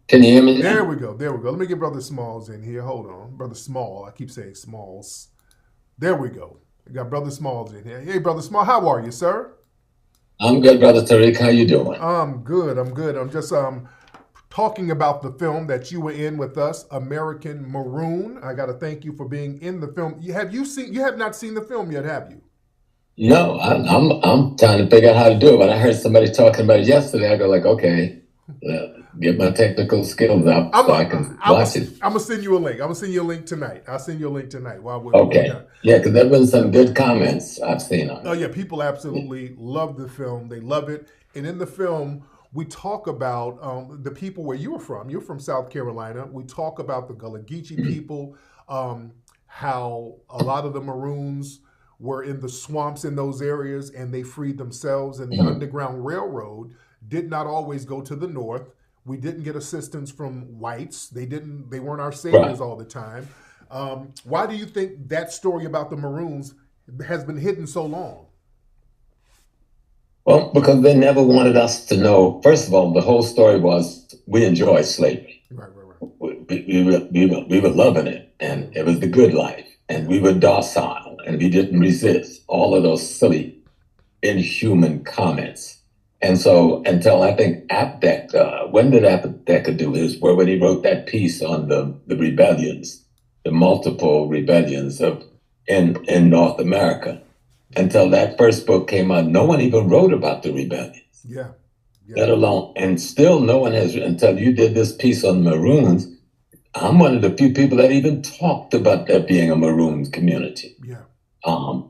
Can you hear me There now? we go. There we go. Let me get Brother Smalls in here. Hold on. Brother Small. I keep saying Smalls. There we go. We got Brother Smalls in here. Hey, Brother Small, how are you, sir? I'm good, brother Tariq. How you doing? I'm good. I'm good. I'm just talking about the film that you were in with us, American Maroon. I got to thank you for being in the film. You seen? You have not seen the film yet, have you? No, I'm trying to figure out how to do it. But I heard somebody talking about it yesterday. I go like, okay, uh, get my technical skills up I'm so I a, can I'm a, watch it. I'm gonna send you a link. I'm gonna send you a link tonight. I'll send you a link tonight while we're Okay, done. yeah, because there've been some good comments I've seen on Oh it. yeah, people absolutely love the film. They love it, and in the film, we talk about the people where you're from. You're from South Carolina. We talk about the Gullah Geechee people, um, how a lot of the Maroons were in the swamps in those areas, and they freed themselves. And the Mhm. Underground Railroad did not always go to the north. We didn't get assistance from whites. They didn't. They weren't our Right. saviors all the time. Why do you think that story about the Maroons has been hidden so long? Well, because they never wanted us to know. First of all, the whole story was we enjoyed slavery. Right, right, right. We were loving it, and Mm-hmm. it was the good life, and Yeah. we were docile, and we didn't resist all of those silly inhuman comments. And so until I think Apdeck, when did Apdeck do his work when he wrote that piece on the rebellions, the multiple rebellions in North America? Until that first book came out, no one even wrote about the rebellions, Yeah. Yeah. let alone, and still no one has, until you did this piece on Maroons. I'm one of the few people that even talked about there being a Maroon community, Yeah.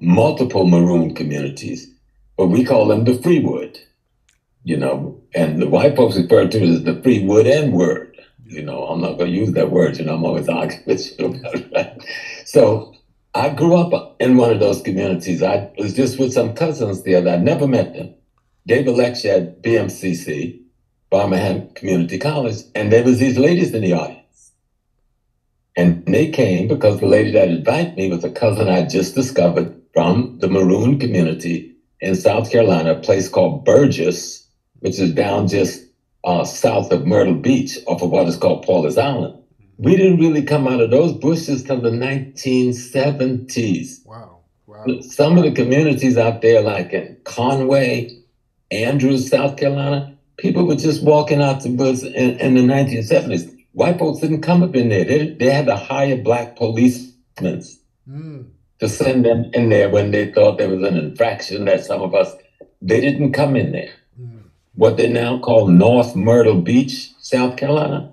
multiple Maroon communities, but we call them the Freewood, and the white folks refer to it as the Freewood N word. Yeah. I'm not going to use that word, I'm always arguing with you about it. Right? So I grew up in one of those communities. I was just with some cousins the other. I never met them. Gave a lecture at BMCC, Birmingham Community College, and there was these ladies in the audience. And they came because the lady that invited me was a cousin I just discovered from the Maroon community in South Carolina, a place called Burgess, which is down just south of Myrtle Beach off of what is called Paulus Island. We didn't really come out of those bushes till the 1970s. Wow. Wow. Some of the communities out there, like in Conway, Andrews, South Carolina, people were just walking out the woods in the 1970s. White folks didn't come up in there. They had to hire black policemen Mm. to send them in there when they thought there was an infraction that some of us, they didn't come in there. Mm. What they now call North Myrtle Beach, South Carolina,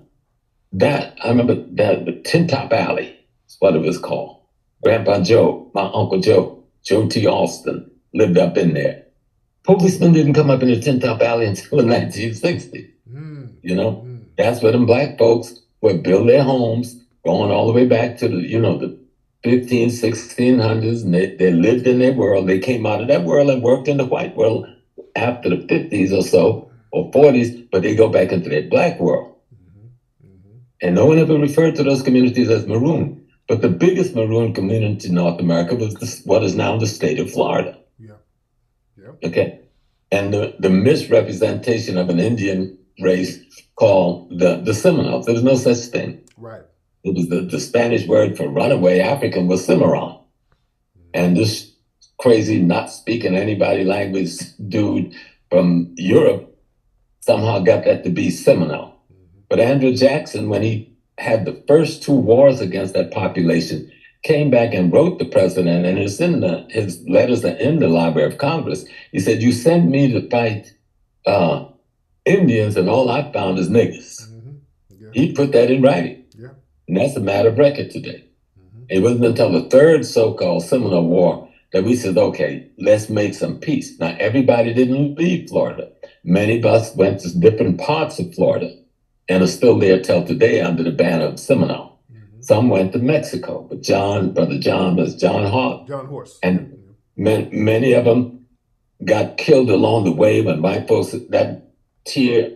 that, I remember that the Tin Top Alley is what it was called. Grandpa Joe, my Uncle Joe, Joe T. Austin, lived up in there. Policemen didn't come up in the Tin Top Alley until the 1960s. Mm. Mm. That's where them black folks would build their homes, going all the way back to the 15, 1600s, and they lived in their world. They came out of that world and worked in the white world after the 50s or so, or 40s, but they go back into their black world. Mm-hmm. Mm-hmm. And no one ever referred to those communities as Maroon. But the biggest Maroon community in North America was what is now the state of Florida. Yeah. Yeah. Okay. And the misrepresentation of an Indian race called the Seminoles. There was no such thing. Right. It was the Spanish word for runaway African was Cimarron. And this crazy, not speaking anybody language dude from Europe somehow got that to be Seminole. Mm-hmm. But Andrew Jackson, when he had the first two wars against that population, came back and wrote the president, and it's in his letters are in the Library of Congress. He said, "You send me to fight uh, Indians, and all I found is niggas." Mm-hmm. Yeah. He put that in writing, Yeah. and that's a matter of record today. Mm-hmm. It wasn't until the third so-called Seminole War that we said, okay, let's make some peace. Now, everybody didn't leave Florida. Many of us went to different parts of Florida and are still there till today under the banner of Seminole. Mm-hmm. Some went to Mexico, but Brother John was John Hart. John Horse. And many of them got killed along the way when white folks, that Trail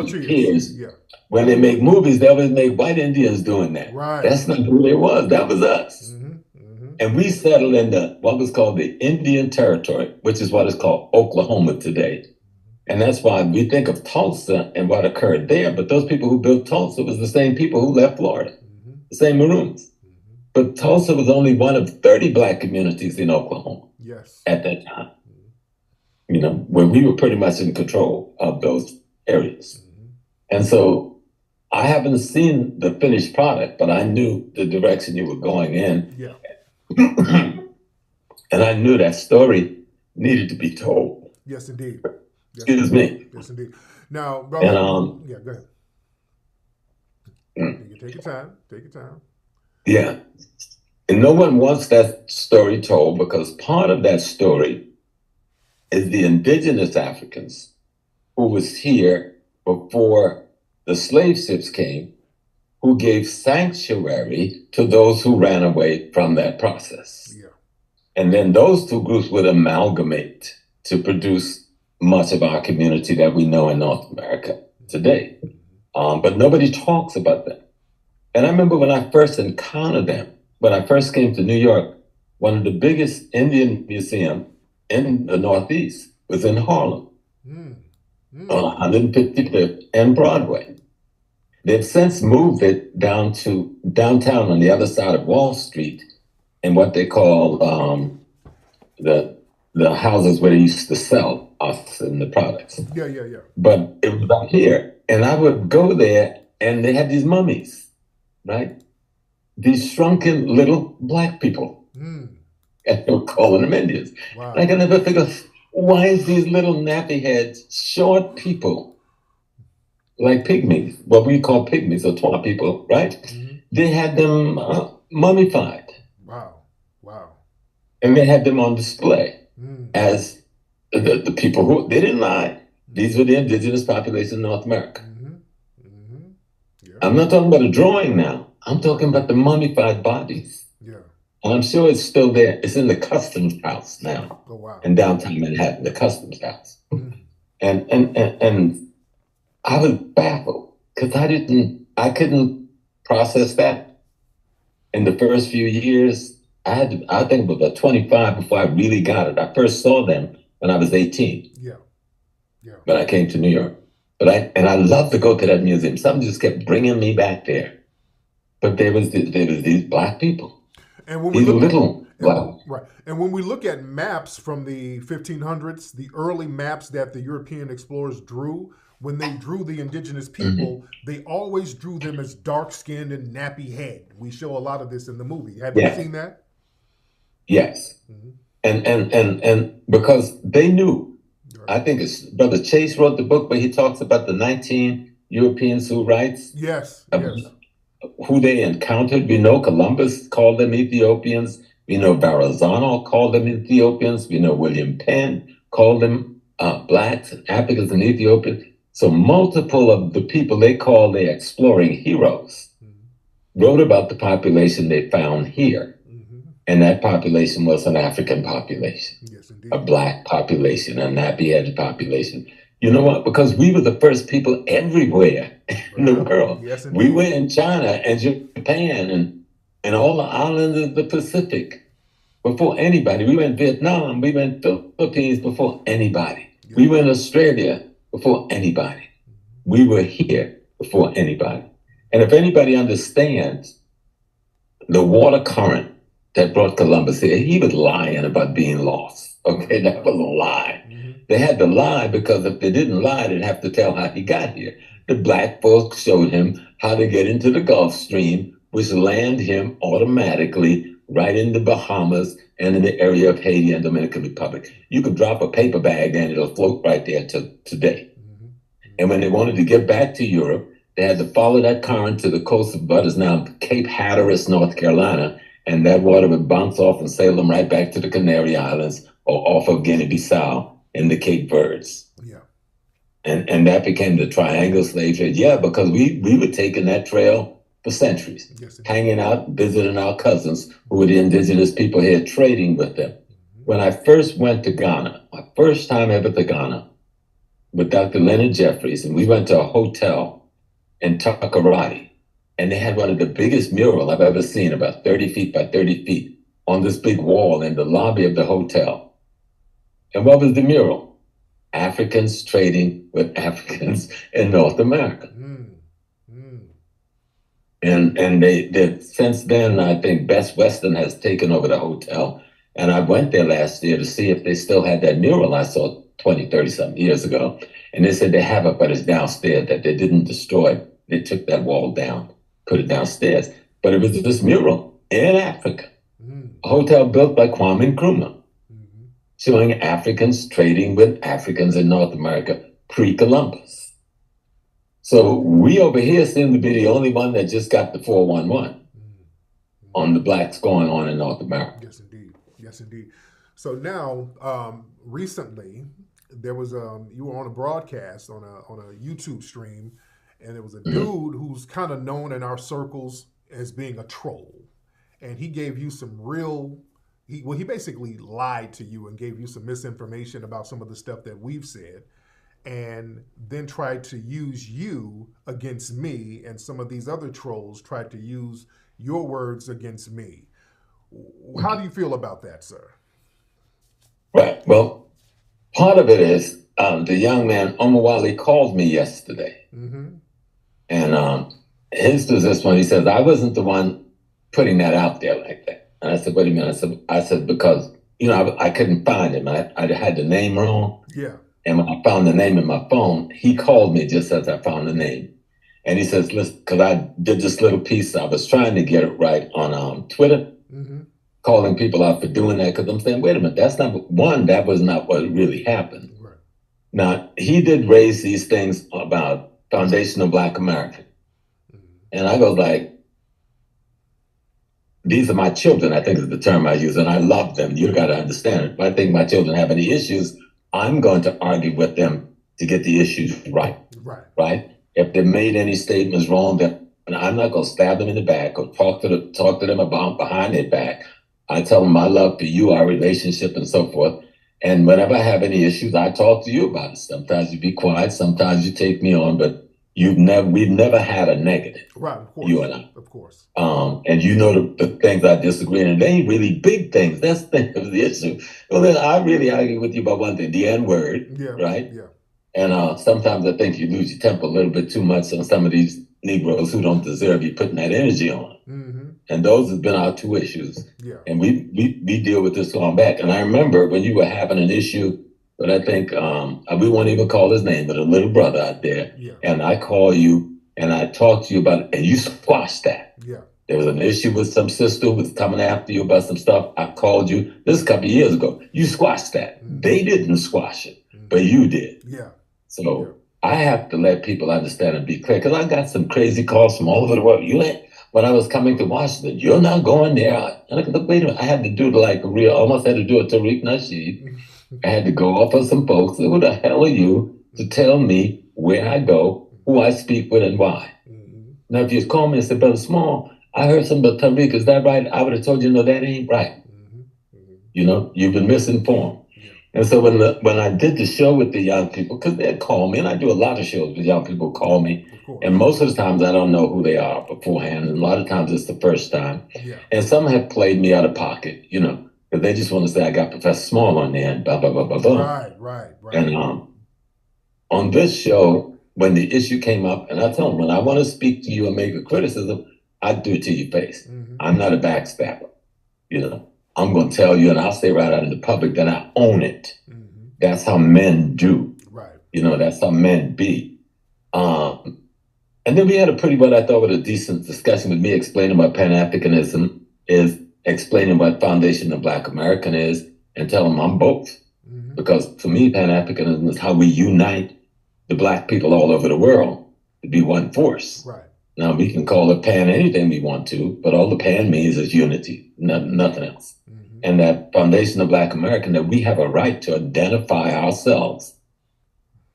of tears. Yeah. When they make movies, they always make white Indians doing that. Right. That's not who they was. That was us. Mm-hmm. Mm-hmm. And we settled in what was called the Indian Territory, which is what is called Oklahoma today. And that's why we think of Tulsa and what occurred there. But those people who built Tulsa was the same people who left Florida, the same Maroons. But Tulsa was only one of 30 Black communities in Oklahoma at that time, you know, where we were pretty much in control of those areas. And so I haven't seen the finished product, but I knew the direction you were going in. And I knew that story needed to be told. Yes, indeed. Excuse me. Yes, indeed. Now, brother, go ahead. You can take your time. Take your time. Yeah. And no one wants that story told because part of that story is the Indigenous Africans who was here before the slave ships came, who gave sanctuary to those who ran away from that process. Yeah. And then those two groups would amalgamate to produce much of our community that we know in North America today. But nobody talks about that. And I remember when I first encountered them, when I first came to New York, one of the biggest Indian museums in the Northeast was in Harlem, on 155th and Broadway. They've since moved it down to downtown on the other side of Wall Street in what they call the houses where they used to sell us and the products. Yeah. But it was out here, and I would go there, and they had these mummies, right? These shrunken little Black people. And they were calling them Indians. Wow. I can never figure, why is these little nappy heads, short people, like pygmies, what we call pygmies or twa people, right? They had them mummified. Wow. And they had them on display as the people who, they didn't lie. These were the indigenous population in North America. Yeah. I'm not talking about a drawing now. I'm talking about the mummified bodies. Yeah. And I'm sure it's still there. It's in the Customs House now. Oh, wow. In downtown Manhattan, the Customs House. And I was baffled because I couldn't process that. In the first few years, I think about 25 before I really got it. I first saw them when I was 18. Yeah. But I came to New York. And I love to go to that museum. Something just kept bringing me back there. But there was these Black people. And when we And when we look at maps from the 1500s, the early maps that the European explorers drew, when they drew the indigenous people, they always drew them as dark-skinned and nappy-head. We show a lot of this in the movie. Have you seen that? Yes. And because they knew. I think it's Brother Chase wrote the book where he talks about the 19 Europeans who writes. Yes. Who they encountered. We know Columbus called them Ethiopians. We know Verrazano called them Ethiopians. We know William Penn called them Blacks and Africans and Ethiopians. So multiple of the people they call their exploring heroes wrote about the population they found here. And that population was an African population, a Black population, a nappy-headed population. You know what? Because we were the first people everywhere in the world. Yes, we were in China and Japan and all the islands of the Pacific before anybody. We were in Vietnam. We were in Philippines before anybody. Yes. We were in Australia before anybody. We were here before anybody. And if anybody understands the water current that brought Columbus here, he was lying about being lost. Okay, that was a lie. They had to lie because if they didn't lie, they'd have to tell how he got here. The Black folks showed him how to get into the Gulf Stream, which landed him automatically right in the Bahamas and in the area of Haiti and Dominican Republic. You could drop a paper bag and it'll float right there to today. And when they wanted to get back to Europe, they had to follow that current to the coast of what is now Cape Hatteras, North Carolina, and that water would bounce off and sail them right back to the Canary Islands or off of Guinea-Bissau in the Cape Verdes. Yeah. And that became the triangle slave trade. Yeah, because we were taking that trail for centuries, hanging out, visiting our cousins who were the indigenous people here, trading with them. When I first went to Ghana, my first time ever to Ghana, with Dr. Leonard Jeffries, and we went to a hotel in Takoradi, and they had one of the biggest murals I've ever seen, about 30 feet by 30 feet, on this big wall in the lobby of the hotel. And what was the mural? Africans trading with Africans in North America. And they since then, I think Best Western has taken over the hotel. And I went there last year to see if they still had that mural I saw 20, 30 something years ago. And they said they have it, but it's downstairs, that they didn't destroy. They took that wall down, put it downstairs. But it was this mural in Africa, a hotel built by Kwame Nkrumah, showing Africans trading with Africans in North America pre-Columbus. So we over here seem to be the only one that just got the 411 on the blacks going on in North America. Yes, indeed. Yes, indeed. So now, recently, there was you were on a broadcast on a YouTube stream, and there was a dude who's kind of known in our circles as being a troll, and he gave you some real. He basically lied to you and gave you some misinformation about some of the stuff that we've said, and then tried to use you against me, and some of these other trolls tried to use your words against me. How do you feel about that, sir? Right. Well, part of it is the young man, Omawale, called me yesterday. And his was this one. He says, I wasn't the one putting that out there like that. And I said, what do you mean? I said because, I couldn't find him. I had the name wrong. Yeah. And when I found the name in my phone, he called me just as I found the name. And he says, listen, because I did this little piece. I was trying to get it right on Twitter, calling people out for doing that. Because I'm saying, wait a minute, that was not what really happened. Right. Now, he did raise these things about foundational Black American. And I go like, these are my children, I think is the term I use, and I love them. You got to understand it. If I think my children have any issues, I'm going to argue with them to get the issues right. Right? If they made any statements wrong, then I'm not going to stab them in the back or talk to them about behind their back. I tell them my love for you, our relationship, and so forth. And whenever I have any issues, I talk to you about it. Sometimes you be quiet, sometimes you take me on, but we've never had a negative. Right, of course. You and I. Of course. And the things I disagree on, and they ain't really big things. That's the issue. Well, then I really argue with you about one thing, the N-word, right? Yeah. And sometimes I think you lose your temper a little bit too much on some of these Negroes who don't deserve you putting that energy on. And those have been our two issues. Yeah. And we deal with this going back. And I remember when you were having an issue, but I think we won't even call his name, but a little brother out there. Yeah. And I call you and I talked to you about it, and you squashed that. Yeah. There was an issue with some sister who was coming after you about some stuff. I called you this a couple of years ago. You squashed that. They didn't squash it, but you did. Yeah. So I have to let people understand and be clear, because I got some crazy calls from all over the world. When I was coming to Washington, you're not going there. And I said, wait a minute, I had to do almost had to do a Tariq Nasheed. I had to go off of some folks. Who the hell are you to tell me where I go, who I speak with, and why? Now, if you call me and say, Brother Small, I heard something about Tariq, is that right? I would have told you, no, that ain't right. You've been misinformed. And so when I did the show with the young people, because they'd call me, and I do a lot of shows with young people call me, and most of the times I don't know who they are beforehand, and a lot of times it's the first time. Yeah. And some have played me out of pocket, because they just want to say I got Professor Small on there, and blah, blah, blah, blah, blah. Right. And on this show, when the issue came up, and I tell them, when I want to speak to you and make a criticism, I do it to your face. I'm not a backstabber, I'm going to tell you, and I'll say right out in the public that I own it. That's how men do. Right. That's how men be. And then we had what I thought was a decent discussion with me explaining what Pan-Africanism is, explaining what Foundation of Black American is, and tell them I'm both. Because for me, Pan-Africanism is how we unite the Black people all over the world to be one force. Right. Now, we can call it Pan anything we want to, but all the Pan means is unity, nothing else. And that Foundation of Black American, that we have a right to identify ourselves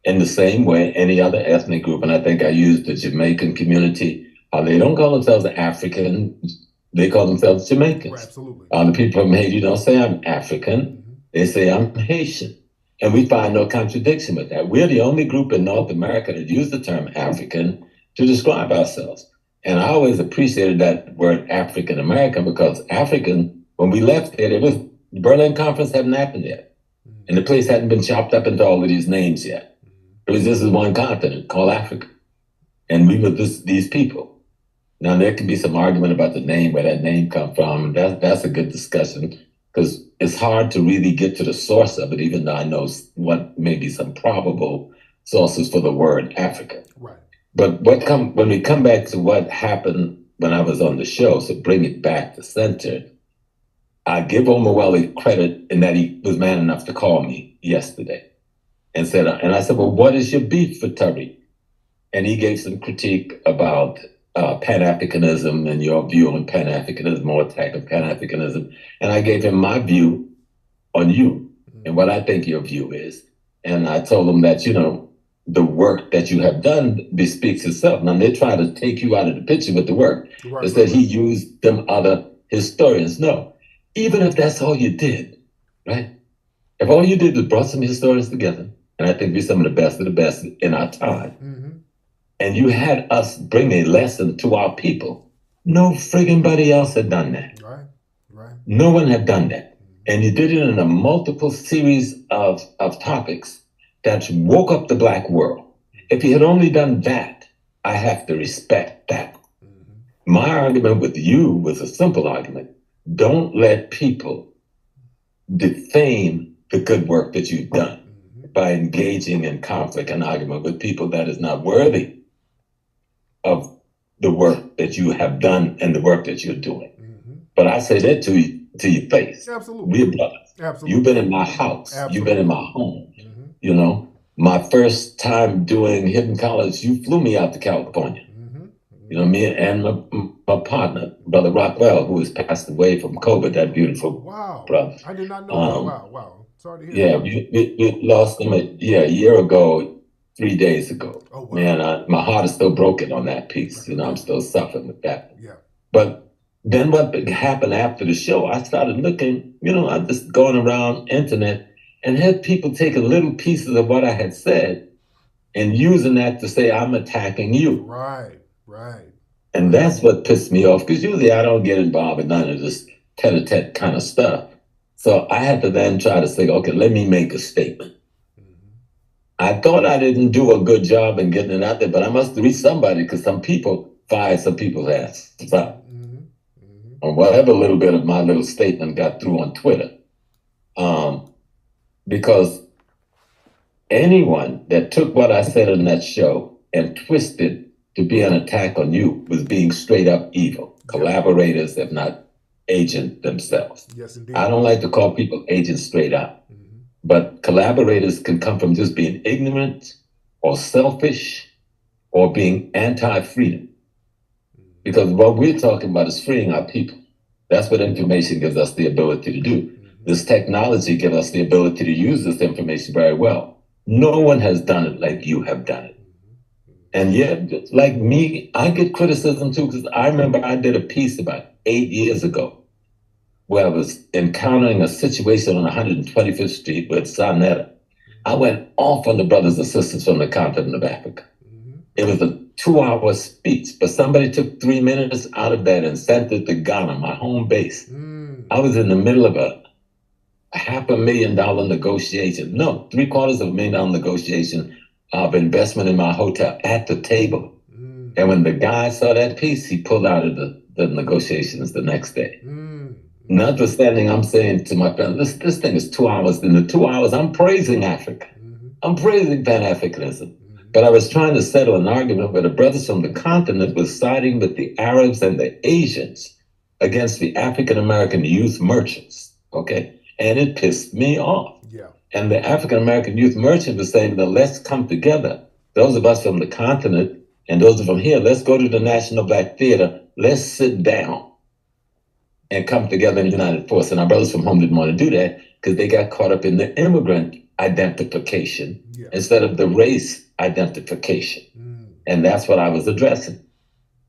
in the same way any other ethnic group. And I think I used the Jamaican community. They don't call themselves African, they call themselves Jamaicans. Right, absolutely. The people from Haiti don't say I'm African, they say I'm Haitian. And we find no contradiction with that. We're the only group in North America that use the term African to describe ourselves. And I always appreciated that word African American, because African, when we left there, the Berlin Conference hadn't happened yet. And the place hadn't been chopped up into all of these names yet. It was just one continent called Africa. And we were these people. Now, there can be some argument about the name, where that name come from. That's a good discussion, because it's hard to really get to the source of it, even though I know what may be some probable sources for the word Africa. Right. But when we come back to what happened when I was on the show, so bring it back to center, I give Omaweli credit in that he was man enough to call me yesterday and I said, well, what is your beef with Tariq? And he gave some critique about Pan-Africanism and your view on Pan-Africanism, or attack of Pan-Africanism. And I gave him my view on you and what I think your view is. And I told him that, the work that you have done bespeaks itself. Now, they're trying to take you out of the picture with the work. Right, they said he used them other historians. No, even if that's all you did, right? If all you did was brought some historians together, and I think we're some of the best in our time, and you had us bring a lesson to our people, no friggin' body else had done that. Right. No one had done that. And you did it in a multiple series of topics that woke up the Black world. If you had only done that, I have to respect that. My argument with you was a simple argument. Don't let people defame the good work that you've done by engaging in conflict and argument with people that is not worthy of the work that you have done and the work that you're doing. But I say that to your face. Absolutely. We're brothers. Absolutely. You've been in my house. Absolutely. You've been in my home. My first time doing Hidden College, you flew me out to California. Me and my partner, Brother Rockwell, who has passed away from COVID, that beautiful brother. I did not know that. Wow. Sorry to hear that. We lost him a year ago, 3 days ago. Oh, wow. Man, my heart is still broken on that piece. I'm still suffering with that. Yeah. But then what happened after the show, I started looking, I just going around internet and had people taking little pieces of what I had said and using that to say I'm attacking you. Right. And that's what pissed me off, because usually I don't get involved in none of this tete-a-tete kind of stuff. So I had to then try to say, okay, let me make a statement. I thought I didn't do a good job in getting it out there, but I must reach somebody, because some people fired some people's asses up. Or whatever little bit of my little statement got through on Twitter. Because anyone that took what I said in that show and twisted to be an attack on you was being straight up evil. Collaborators, if not agent themselves. Yes, indeed. I don't like to call people agents straight up, but collaborators can come from just being ignorant or selfish or being anti-freedom. Because what we're talking about is freeing our people. That's what information gives us the ability to do. This technology gives us the ability to use this information very well. No one has done it like you have done it. And yet, like me, I get criticism too, because I remember I did a piece about 8 years ago where I was encountering a situation on 125th Street with Sanetta. I went off on the brothers and sisters from the continent of Africa. It was a 2-hour speech, but somebody took 3 minutes out of that and sent it to Ghana, my home base. I was in the middle of a $500,000 negotiation. No, $750,000 negotiation of investment in my hotel at the table. And when the guy saw that piece, he pulled out of the negotiations the next day. Notwithstanding, I'm saying to my friend, this thing is 2 hours. In the 2 hours, I'm praising Africa. I'm praising Pan-Africanism. But I was trying to settle an argument where the brothers from the continent were siding with the Arabs and the Asians against the African-American youth merchants, okay? And it pissed me off. Yeah. And the African-American youth merchant was saying that let's come together. Those of us from the continent and those from here, let's go to the National Black Theater. Let's sit down and come together in a united force. And our brothers from home didn't want to do that because they got caught up in the immigrant identification instead of the race identification. And that's what I was addressing.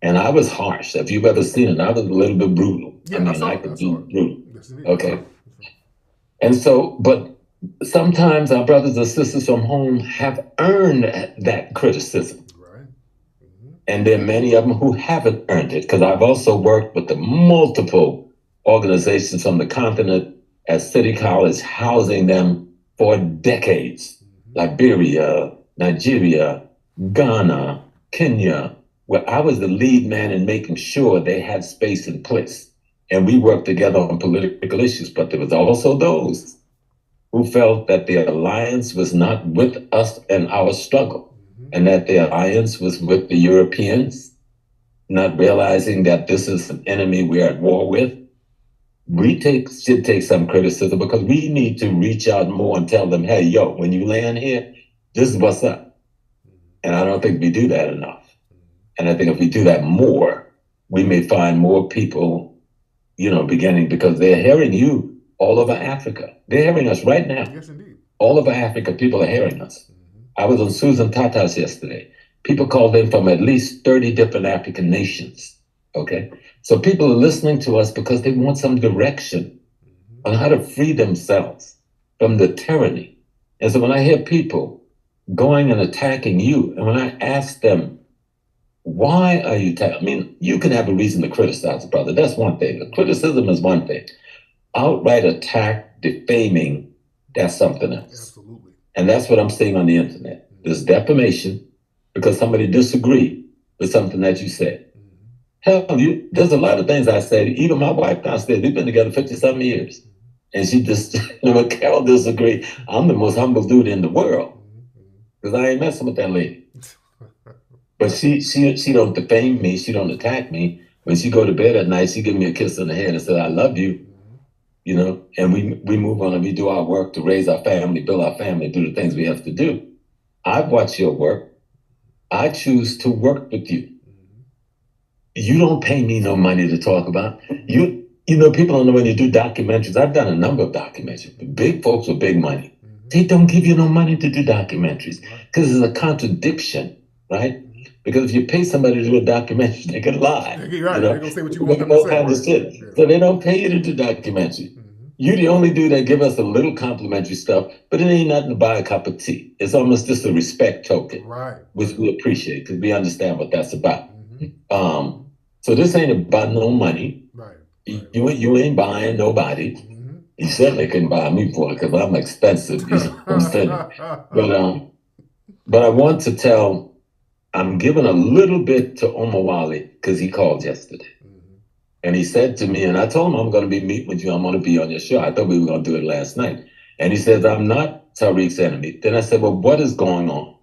And I was harsh. If you've ever seen it, I was a little bit brutal. Yeah, I could be brutal. Okay. And so, but sometimes our brothers and sisters from home have earned that criticism. Right. And there are many of them who haven't earned it, because I've also worked with the multiple organizations from the continent at City College, housing them for decades. Liberia, Nigeria, Ghana, Kenya, where I was the lead man in making sure they had space in place. And we worked together on political issues, but there was also those who felt that the alliance was not with us in our struggle, and that the alliance was with the Europeans, not realizing that this is an enemy we're at war with. We should take some criticism, because we need to reach out more and tell them, hey, yo, when you land here, this is what's up. And I don't think we do that enough. And I think if we do that more, we may find more people, beginning, because they're hearing you all over Africa. They're hearing us right now. Yes, indeed. All over Africa, people are hearing us. I was on Susan Tata's yesterday. People called in from at least 30 different African nations, okay? So people are listening to us because they want some direction on how to free themselves from the tyranny. And so when I hear people going and attacking you, and when I ask them, why are you you can have a reason to criticize a brother. That's one thing. The criticism is one thing. Outright attack, defaming, that's something else. Absolutely. And that's what I'm seeing on the internet. There's defamation because somebody disagreed with something that you said. Hell, there's a lot of things I said. Even my wife downstairs, we've been together 50-something years. And she just, when Carol disagreed, I'm the most humble dude in the world. Because I ain't messing with that lady. But she don't defame me. She don't attack me. When she go to bed at night, she give me a kiss on the head and said, I love you. And we move on and we do our work to raise our family, build our family, do the things we have to do. I've watched your work. I choose to work with you. You don't pay me no money to talk about. People don't know when you do documentaries. I've done a number of documentaries. Big folks with big money. They don't give you no money to do documentaries because it's a contradiction, right? Because if you pay somebody to do a documentary, they can lie. Right. They're going to say what you want them to say. Kind of shit. Yeah. So they don't pay you to do documentary. You the only dude that give us a little complimentary stuff, but it ain't nothing to buy a cup of tea. It's almost just a respect token, right? Which we appreciate because we understand what that's about. So this ain't about no money. Right. You ain't buying nobody. You certainly couldn't buy me for it because I'm expensive. I'm saying. But I want to tell. I'm giving a little bit to Omawale because he called yesterday. And he said to me, and I told him I'm going to be meeting with you. I'm going to be on your show. I thought we were going to do it last night. And he says, I'm not Tariq's enemy. Then I said, well, what is going on?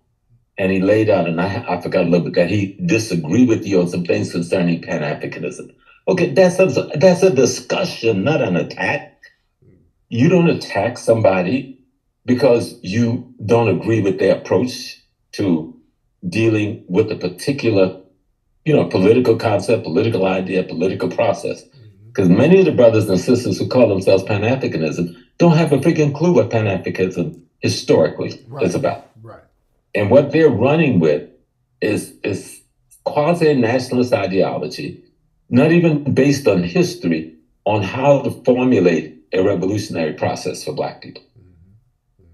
And he laid out, and I forgot a little bit, that he disagreed with you on some things concerning Pan-Africanism. Okay, that's a discussion, not an attack. You don't attack somebody because you don't agree with their approach to dealing with a particular, political concept, political idea, political process. Because many of the brothers and sisters who call themselves Pan-Africanism don't have a freaking clue what Pan-Africanism historically is about. Right. And what they're running with is quasi-nationalist ideology, not even based on history, on how to formulate a revolutionary process for Black people.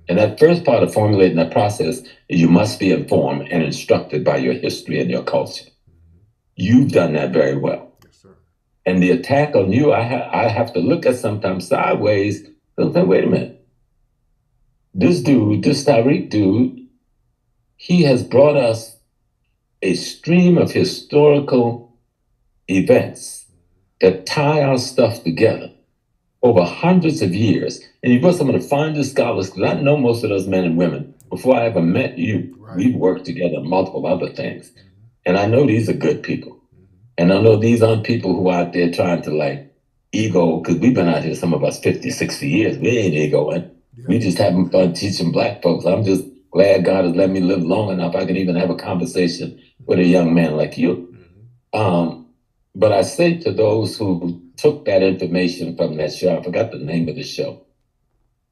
And that first part of formulating that process is you must be informed and instructed by your history and your culture. You've done that very well. Yes, sir. And the attack on you, I have to look at sometimes sideways and say, wait a minute. This Tariq dude, he has brought us a stream of historical events that tie our stuff together over hundreds of years. And you brought some of the finest scholars, because I know most of those men and women. Before I ever met you, we've worked together on multiple other things. And I know these are good people. And I know these aren't people who are out there trying to ego, because we've been out here, some of us 50, 60 years. We ain't egoing. We just having fun teaching Black folks. I'm just glad God has let me live long enough I can even have a conversation with a young man like you. But I say to those who took that information from that show, I forgot the name of the show,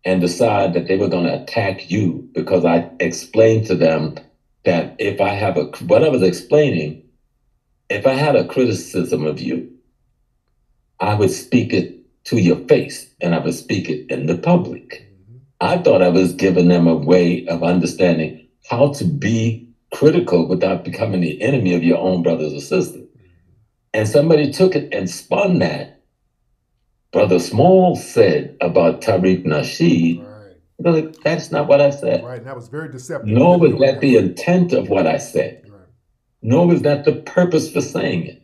and decide that they were going to attack you because I explained to them that if I have what I was explaining, if I had a criticism of you, I would speak it to your face and I would speak it in the public. I thought I was giving them a way of understanding how to be critical without becoming the enemy of your own brothers or sisters. And somebody took it and spun that. Brother Small said about Tariq Nasheed They're like, that's not what I said. Right. And that was very deceptive. Nor Them was doing that that. the intent of what I said. Right. Nor was that the purpose for saying it.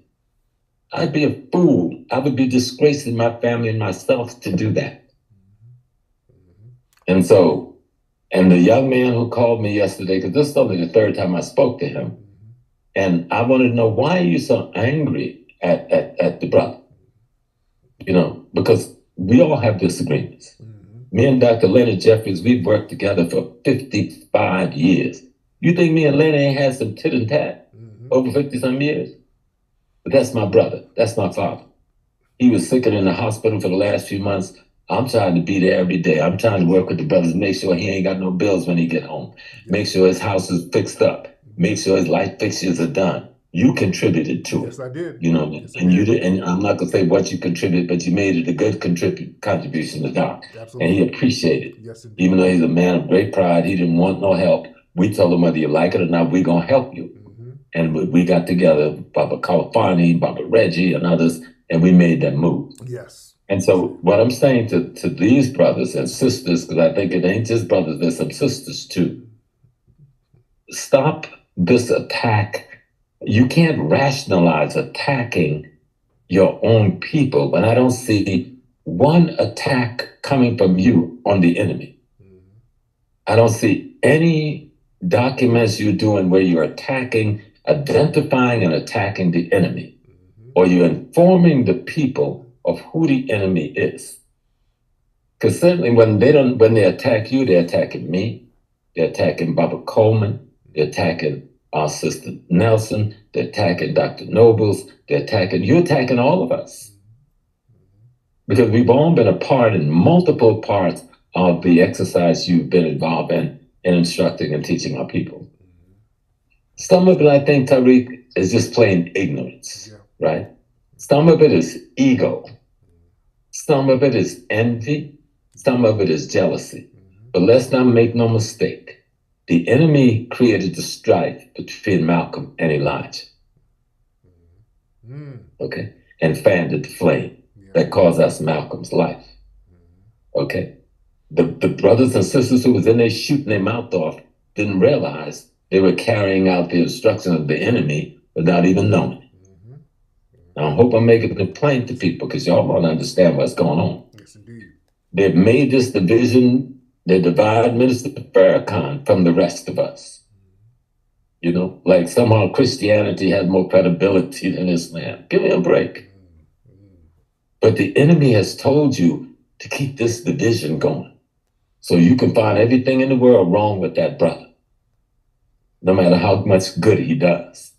I'd be a fool. I would be disgracing my family and myself to do that. And so, and the young man who called me yesterday, because this is only the third time I spoke to him, and I wanted to know, why are you so angry at the brother? You know, because we all have disagreements. Me and Dr. Leonard Jeffries, we've worked together for 55 years. You think me and Leonard ain't had some tit and tat over 50-some years? But that's my brother. That's my father. He was sick and in the hospital for the last few months. I'm trying to be there every day. I'm trying to work with the brothers, make sure he ain't got no bills when he get home. Make sure his house is fixed up. Make sure his light fixtures are done. You contributed to it. Yes, I did. You know, yes, and you did. And I'm not gonna say what you contributed, but you made it a good contribution to Doc. Absolutely. And he appreciated it. Yes, indeed. Even though he's a man of great pride, he didn't want no help. We told him, whether you like it or not, we're gonna help you. And we got together, Baba Kalafani, Baba Reggie, and others, and we made that move. Yes. And so what I'm saying to these brothers and sisters, because I think it ain't just brothers, there's some sisters too. Stop this attack. You can't rationalize attacking your own people when I don't see one attack coming from you on the enemy. I don't see any documents you're doing where you're attacking, identifying and attacking the enemy, or you're informing the people of who the enemy is. Because certainly when they attack you, they're attacking me, they're attacking Baba Coleman, they're attacking our sister Nelson, they're attacking Dr. Nobles, you're attacking all of us. Because we've all been a part in multiple parts of the exercise you've been involved in instructing and teaching our people. Some of it, I think, Tariq, is just plain ignorance, right? Some of it is ego. Some of it is envy. Some of it is jealousy. But let's not make no mistake. The enemy created the strife between Malcolm and Elijah. Okay? And fanned the flame that caused us Malcolm's life. Okay? The brothers and sisters who was in there shooting their mouth off didn't realize they were carrying out the instruction of the enemy without even knowing it. Now, I hope I'm making it plain to people, because y'all won't understand what's going on. Yes, indeed. They've made this division, they divide Minister Farrakhan from the rest of us. You know, like somehow Christianity has more credibility than Islam. Give me a break. But the enemy has told you to keep this division going. So you can find everything in the world wrong with that brother, no matter how much good he does.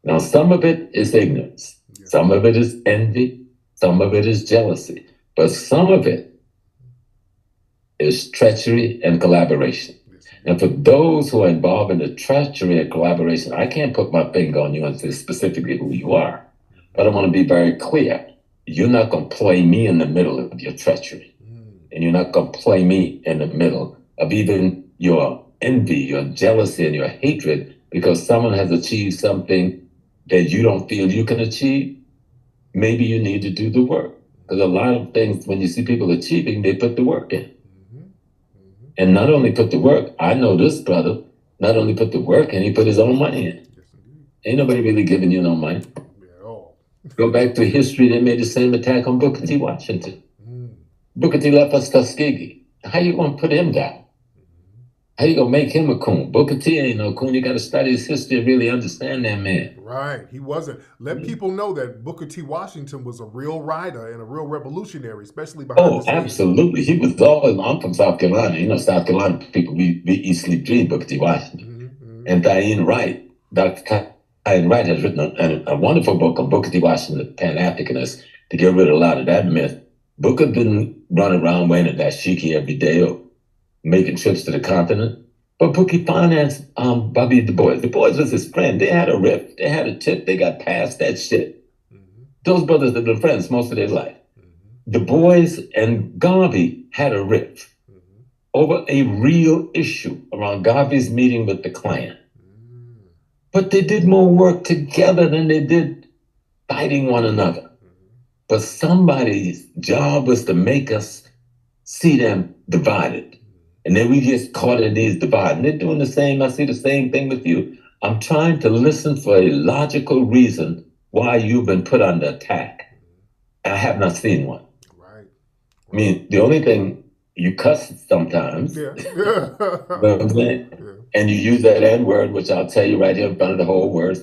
Now, some of it is ignorance. Some of it is envy. Some of it is jealousy. But some of it is treachery and collaboration. And for those who are involved in the treachery and collaboration, I can't put my finger on you and say specifically who you are. But I want to be very clear. You're not going to play me in the middle of your treachery. And you're not going to play me in the middle of even your envy, your jealousy, and your hatred because someone has achieved something that you don't feel you can achieve. Maybe you need to do the work. Because a lot of things, when you see people achieving, they put the work in. And not only put the work, I know this brother, not only put the work in, he put his own money in. Ain't nobody really giving you no money. Go back to history, they made the same attack on Booker T. Washington. Booker T. left us Tuskegee. How you going to put him down? How you going to make him a coon? Booker T ain't no coon. You got to study his history and really understand that man. Right. He wasn't. Let people know that Booker T. Washington was a real writer and a real revolutionary, especially behind the scenes. Absolutely. He was always, I'm from South Carolina. You know, South Carolina people, we eat, sleep, dream Booker T. Washington. And Diane Wright, Dr. Diane Wright has written a wonderful book on Booker T. Washington, Pan-Africanism, to get rid of a lot of that myth. Booker didn't run around wearing a dashiki every day or making trips to the continent. But Booker financed Bobby Du Bois. Du Bois was his friend. They had a rift. They had a tip. They got past that shit. Those brothers have been friends most of their life. Du Bois and Garvey had a rift over a real issue around Garvey's meeting with the Klan. But they did more work together than they did fighting one another. But somebody's job was to make us see them divided. And then we get caught in these divides. And they're doing the same. I see the same thing with you. I'm trying to listen for a logical reason why you've been put under attack. And I have not seen one. Right. I mean, the only thing, you cuss sometimes. Yeah. You know what I'm saying? Yeah. And you use that N word, which I'll tell you right here in front of the whole words.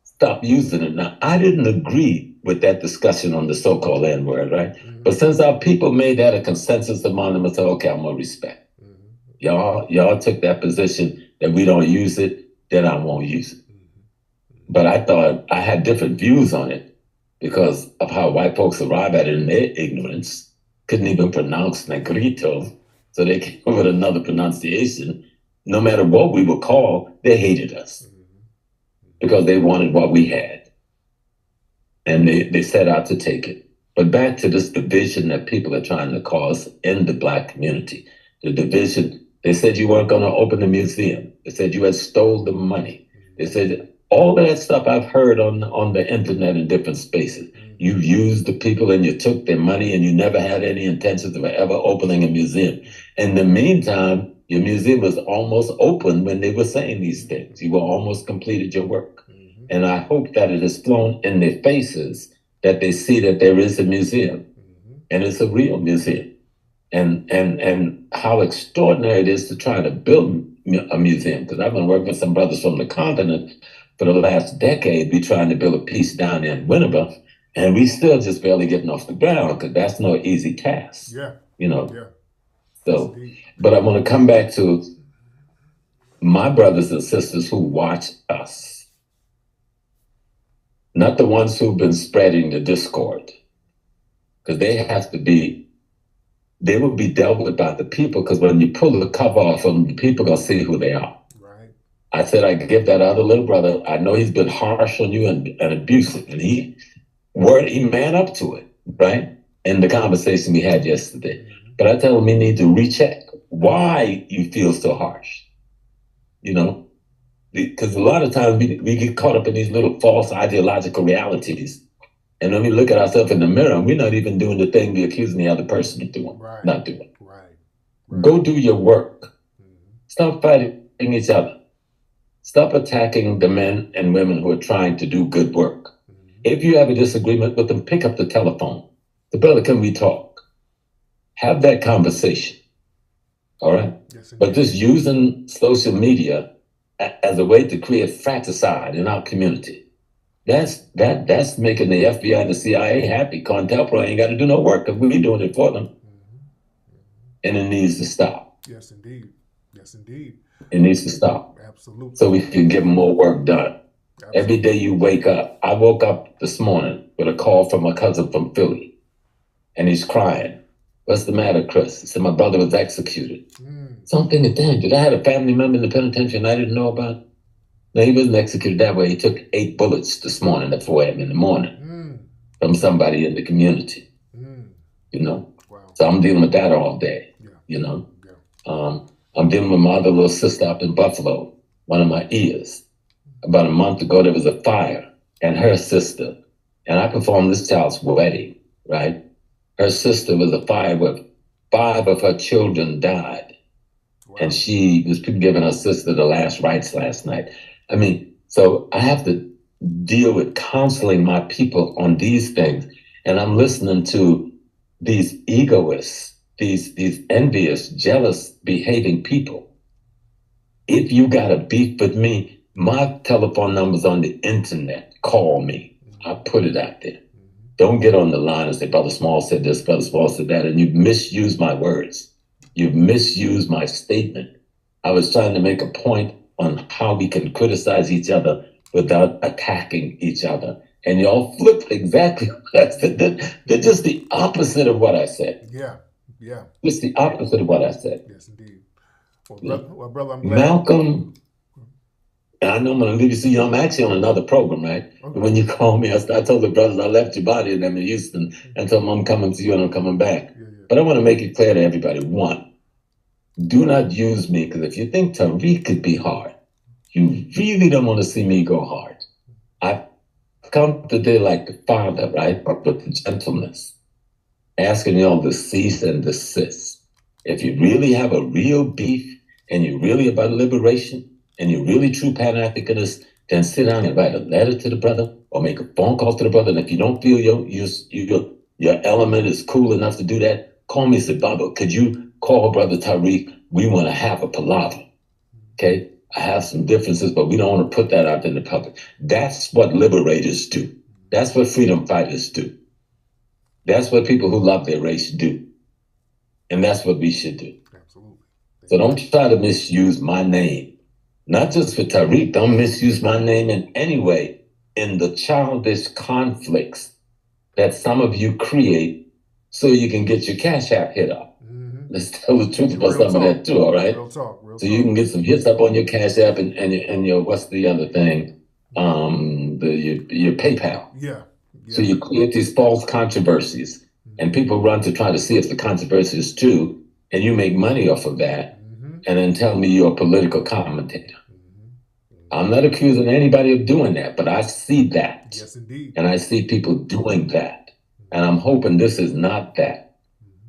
Stop using it. Now, I didn't agree with that discussion on the so-called N word, right? Mm-hmm. But since our people made that a consensus among them, I said, okay, I'm gonna respect. Mm-hmm. Y'all took that position that we don't use it, then I won't use it. Mm-hmm. But I thought I had different views on it because of how white folks arrive at it in their ignorance. Couldn't even pronounce negrito, so they came up with another pronunciation. No matter what we were called, they hated us because they wanted what we had. And they set out to take it. But back to this division that people are trying to cause in the Black community. The division, they said you weren't gonna open the museum. They said you had stole the money. They said all that stuff I've heard on the internet in different spaces. You used the people and you took their money and you never had any intentions of ever opening a museum. In the meantime, your museum was almost open when they were saying these things. You were almost completed your work. Mm-hmm. And I hope that it has flown in their faces that they see that there is a museum. Mm-hmm. And it's a real museum. And how extraordinary it is to try to build a museum. Because I've been working with some brothers from the continent for the last decade. We're trying to build a piece down there in Winneba. And we still just barely getting off the ground because that's no easy task. Yeah. You know? Yeah. So, but I want to come back to my brothers and sisters who watch us, not the ones who've been spreading the discord, because they will be dealt with by the people, because when you pull the cover off them, the people gonna see who they are. Right. I said I give that other little brother, I know he's been harsh on you and abusive, and he man up to it, right? In the conversation we had yesterday. Mm-hmm. But I tell him he need to recheck why you feel so harsh, you know? Because a lot of times we get caught up in these little false ideological realities. And then we look at ourselves in the mirror and we're not even doing the thing we're accusing the other person of doing, not doing. Right. Go do your work. Mm-hmm. Stop fighting each other. Stop attacking the men and women who are trying to do good work. Mm-hmm. If you have a disagreement with them, pick up the telephone. The brother, can we talk? Have that conversation. All right? Yes, but just using social media as a way to create fratricide in our community, that's making the FBI and the CIA happy. COINTELPRO ain't got to do no work because we're doing it for them. Mm-hmm. And it needs to stop. Yes, indeed. Yes, indeed. It needs to stop. Absolutely. So we can get more work done. Absolutely. Every day you wake up. I woke up this morning with a call from a cousin from Philly, and he's crying. What's the matter, Chris? He said, my brother was executed. So I'm thinking, damn, did I have a family member in the penitentiary and I didn't know about it? No, he wasn't executed that way. He took 8 bullets this morning at 4 a.m. in the morning from somebody in the community, you know? Wow. So I'm dealing with that all day, you know? Yeah. I'm dealing with my other little sister up in Buffalo, one of my ears. About a month ago, there was a fire, and her sister, and I performed this child's wedding, right? Her sister was a fire where 5 of her children died. Wow. And she was giving her sister the last rites last night. I mean, so I have to deal with counseling my people on these things. And I'm listening to these egoists, these envious, jealous behaving people. If you got a beef with me, my telephone number's on the internet. Call me. I put it out there. Don't get on the line and say, Brother Small said this, Brother Small said that, and you've misused my words. You've misused my statement. I was trying to make a point on how we can criticize each other without attacking each other. And y'all flipped exactly what I said. They're just the opposite of what I said. Yeah, yeah. Just the opposite of what I said. Yes, indeed. Well, brother, I'm glad. Malcolm, I know I'm going to leave you. See, I'm actually on another program, right? Okay. When you call me, I told the brothers I left your body and I'm in Houston and told them I'm coming to you and I'm coming back. Yeah. But I want to make it clear to everybody, one, do not use me, because if you think Tariq could be hard, you really don't want to see me go hard. I've come today like the father, right? But with the gentleness, asking y'all to cease and desist. If you really have a real beef and you're really about liberation and you're really true Pan-Africanist, then sit down and write a letter to the brother or make a phone call to the brother. And if you don't feel your element is cool enough to do that, call me and say, Baba, could you call Brother Tariq? We want to have a palaver. Okay? I have some differences, but we don't want to put that out in the public. That's what liberators do. That's what freedom fighters do. That's what people who love their race do. And that's what we should do. Absolutely. So don't try to misuse my name. Not just for Tariq. Don't misuse my name in any way in the childish conflicts that some of you create so you can get your Cash App hit up. Let's tell the truth about some of that too, all right? Real talk. So you can get some hits up on your Cash App and your what's the other thing? Your PayPal. Yeah. So you create these false controversies, and people run to try to see if the controversy is true, and you make money off of that, and then tell me you're a political commentator. I'm not accusing anybody of doing that, but I see that. Yes, indeed. And I see people doing that. And I'm hoping this is not that.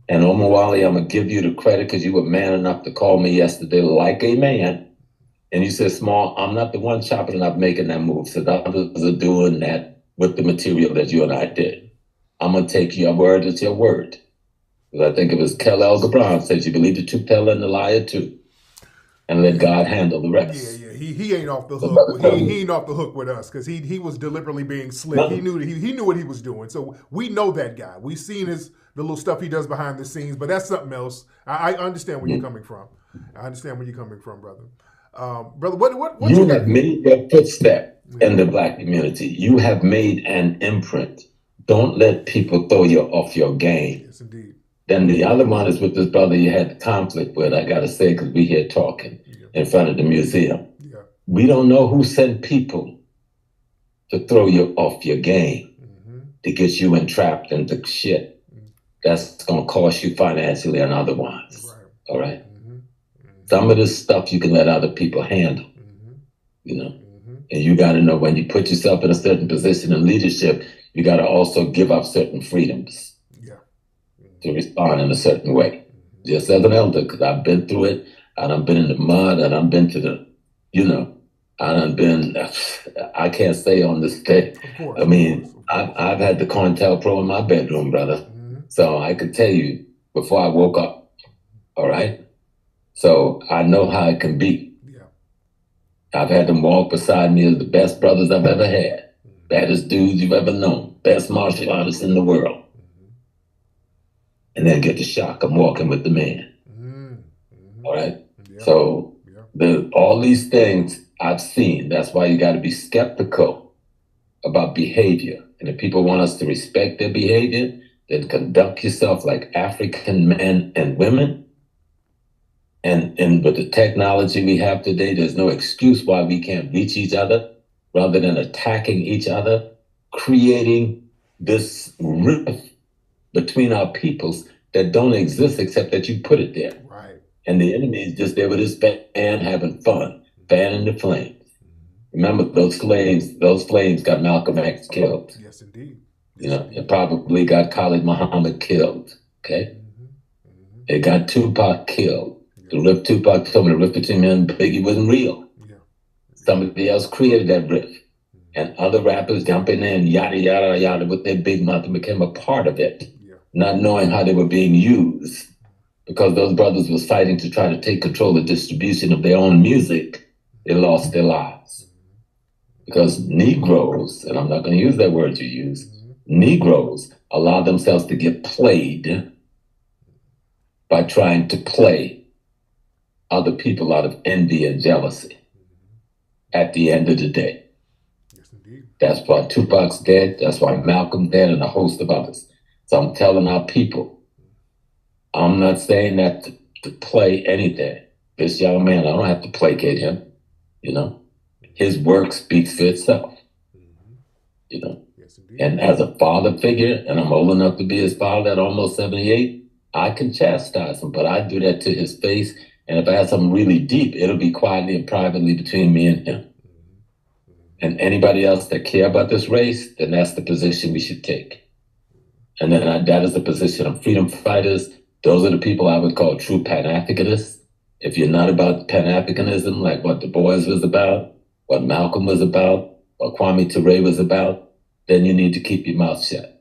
And Omar Wali, I'm going to give you the credit because you were man enough to call me yesterday like a man. And you said, Small, I'm not the one chopping it up making that move. So others are doing that with the material that you and I did. I'm going to take your word as your word. Because I think it was Kel Gibran says you believe the truth teller and the liar too. And let God handle the rest. Yeah. He ain't off the hook. He ain't off the hook with us because he was deliberately being slick. He knew what he was doing. So we know that guy. We've seen the little stuff he does behind the scenes, but that's something else. I understand where you're coming from. I understand where you're coming from, brother. Brother, what you have made your footstep in the Black community. You have made an imprint. Don't let people throw you off your game. Yes, indeed. Then the other one is with this brother you had conflict with, I got to say, because we here talking in front of the museum. Yeah. We don't know who sent people to throw you off your game, to get you entrapped into shit. That's going to cost you financially and otherwise. Right. All right? Some of this stuff you can let other people handle, you know? And you got to know when you put yourself in a certain position in leadership, you got to also give up certain freedoms. To respond in a certain way. Just as an elder, because I've been through it, and I've been in the mud, and I've been to the, I can't say on this day. Of course, I've had the COINTELPRO in my bedroom, brother. So I could tell you before I woke up, all right? So I know how it can be. Yeah. I've had them walk beside me as the best brothers I've ever had, baddest dudes you've ever known, best martial artists in the world. And then get the shock. I'm walking with the man. All right? Yeah. So all these things I've seen. That's why you got to be skeptical about behavior. And if people want us to respect their behavior, then conduct yourself like African men and women. And with the technology we have today, there's no excuse why we can't reach each other rather than attacking each other, creating this rift between our peoples that don't exist except that you put it there. Right. And the enemy is just there with his fan having fun, fanning the flames. Remember, those flames got Malcolm X killed. Yes, indeed. It probably got Khalid Muhammad killed. Okay? It got Tupac killed. The rift Tupac told me the rift between me and Biggie wasn't real. Yeah. Somebody else created that rift. And other rappers jump in there and yada, yada, yada with their big mouth and became a part of it, not knowing how they were being used because those brothers was fighting to try to take control of distribution of their own music. They lost their lives. Because Negroes, and I'm not going to use that word you use, Negroes allow themselves to get played by trying to play other people out of envy and jealousy at the end of the day. That's why Tupac's dead. That's why Malcolm's dead and a host of others. So I'm telling our people, I'm not saying that to play anything. This young man, I don't have to placate him. His work speaks for itself. Yes, and as a father figure, and I'm old enough to be his father at almost 78, I can chastise him, but I do that to his face. And if I have something really deep, it'll be quietly and privately between me and him. And anybody else that care about this race, then that's the position we should take. And then that is the position of freedom fighters, Those are the people I would call true Pan-Africanists. If you're not about Pan-Africanism, like what Du Bois was about, what Malcolm was about, what Kwame Ture was about, then you need to keep your mouth shut.